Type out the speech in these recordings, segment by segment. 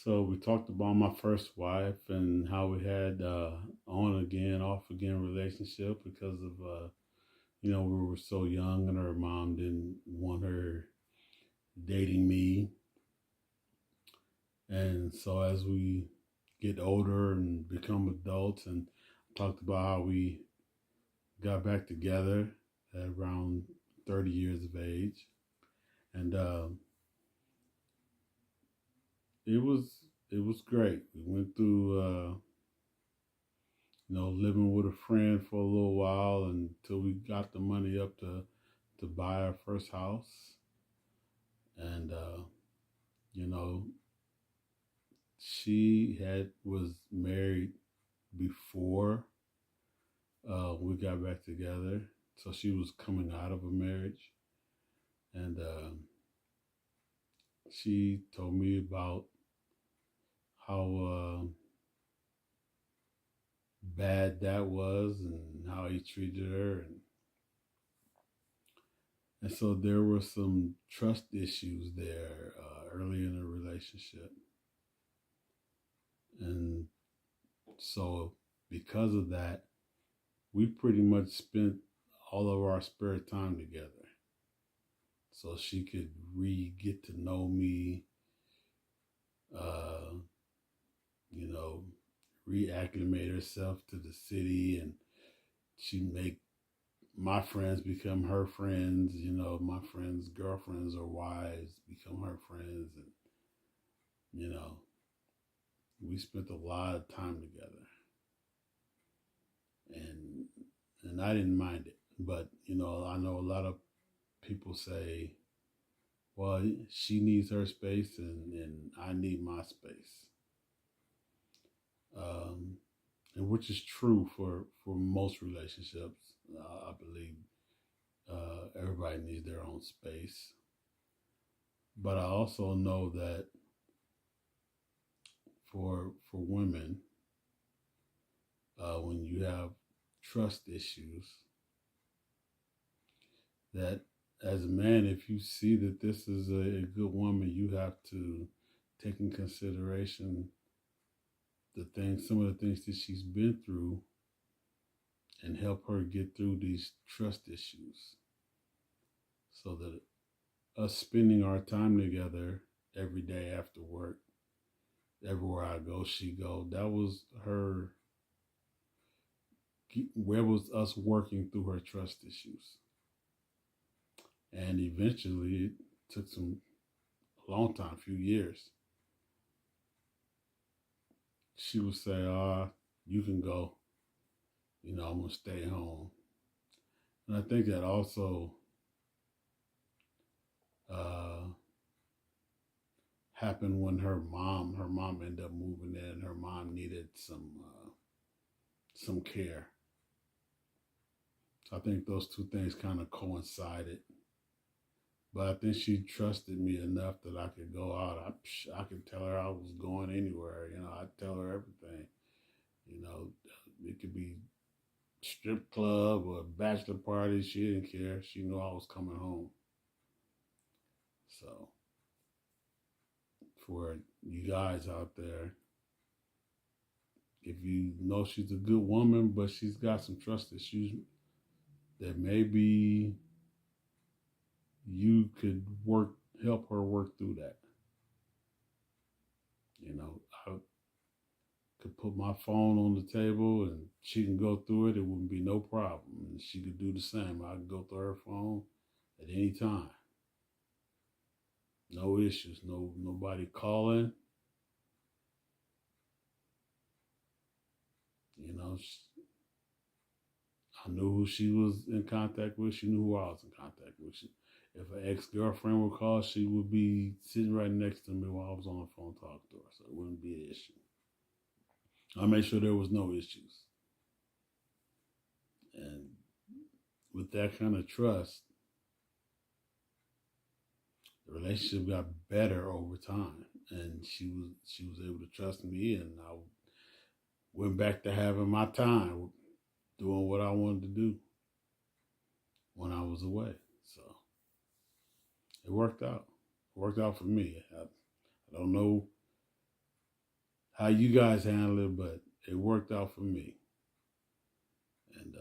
So we talked about my first wife and how we had on again, off again relationship because of we were so young and her mom didn't want her dating me. And so as we get older and become adults, and talked about how we got back together at around 30 years of age, and it was it was great. We went through living with a friend for a little while until we got the money up to buy our first house. And you know, she had was married before we got back together, so she was coming out of a marriage, and she told me about how bad that was and how he treated her, and so there were some trust issues there early in the relationship. And so, because of that, we pretty much spent all of our spare time together. So she could get to know me, uh, you know, reacclimate herself to the city, and she make my friends become her friends. My friends' girlfriends or wives become her friends, and you know, we spent a lot of time together, and I didn't mind it. But I know a lot of people say, well, she needs her space and I need my space. Um, and which is true for most relationships. I believe everybody needs their own space. But I also know that for women, when you have trust issues, that as a man, if you see that this is a good woman, you have to take in consideration some of the things that she's been through, and help her get through these trust issues, so that us spending our time together every day after work, everywhere I go, she go. That was her. Where was us working through her trust issues, and eventually it took a long time, a few years. She would say, you can go. I'm gonna stay home." And I think that also uh, happened when her mom ended up moving in. Her mom needed some care. So I think those two things kind of coincided. But I think she trusted me enough that I could go out. I could tell her I was going anywhere. I'd tell her everything. You know, it could be strip club or bachelor party. She didn't care. She knew I was coming home. So for you guys out there, if you know she's a good woman, but she's got some trust issues, that maybe you could help her work through that. I could put my phone on the table and she can go through it. It wouldn't be no problem. And she could do the same. I could go through her phone at any time. No issues. Nobody calling. You know, I knew who she was in contact with. She knew who I was in contact with. If an ex-girlfriend would call, she would be sitting right next to me while I was on the phone talking to her. So it wouldn't be an issue. I made sure there was no issues. And with that kind of trust, the relationship got better over time. And she was able to trust me, and I went back to having my time, doing what I wanted to do when I was away. So it worked out. It worked out for me. I don't know how you guys handle it, but it worked out for me. And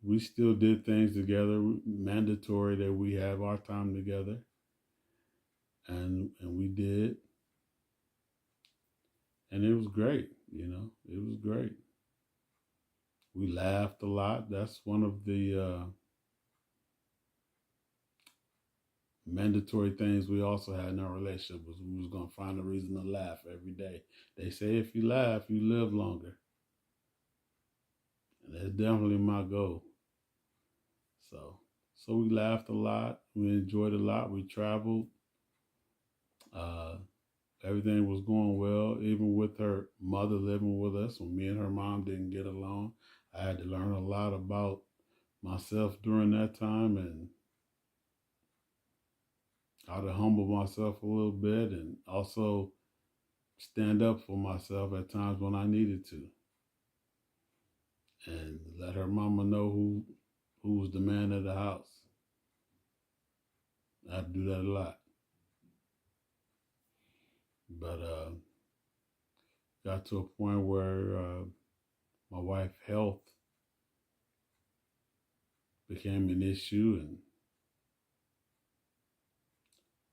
we still did things together, mandatory that we have our time together. And we did. And it was great, it was great. We laughed a lot. That's one of the mandatory things we also had in our relationship was we was going to find a reason to laugh every day. They say if you laugh, you live longer. And that's definitely my goal. So we laughed a lot. We enjoyed a lot. We traveled. Everything was going well, even with her mother living with us. When me and her mom didn't get along, I had to learn a lot about myself during that time and how to humble myself a little bit and also stand up for myself at times when I needed to. And let her mama know who was the man of the house. I had to do that a lot. But got to a point where my wife's health became an issue, and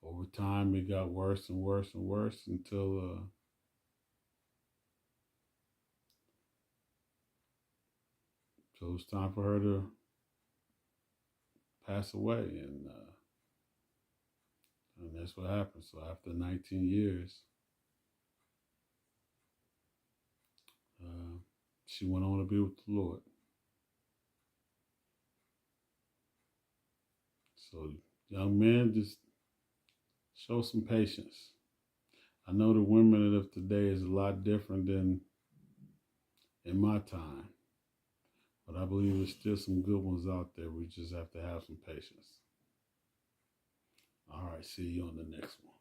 over time it got worse and worse and worse until so it was time for her to pass away, and that's what happened. So after 19 years, she went on to be with the Lord. So young men, just show some patience. I know the women of today is a lot different than in my time, but I believe there's still some good ones out there. We just have to have some patience. All right, see you on the next one.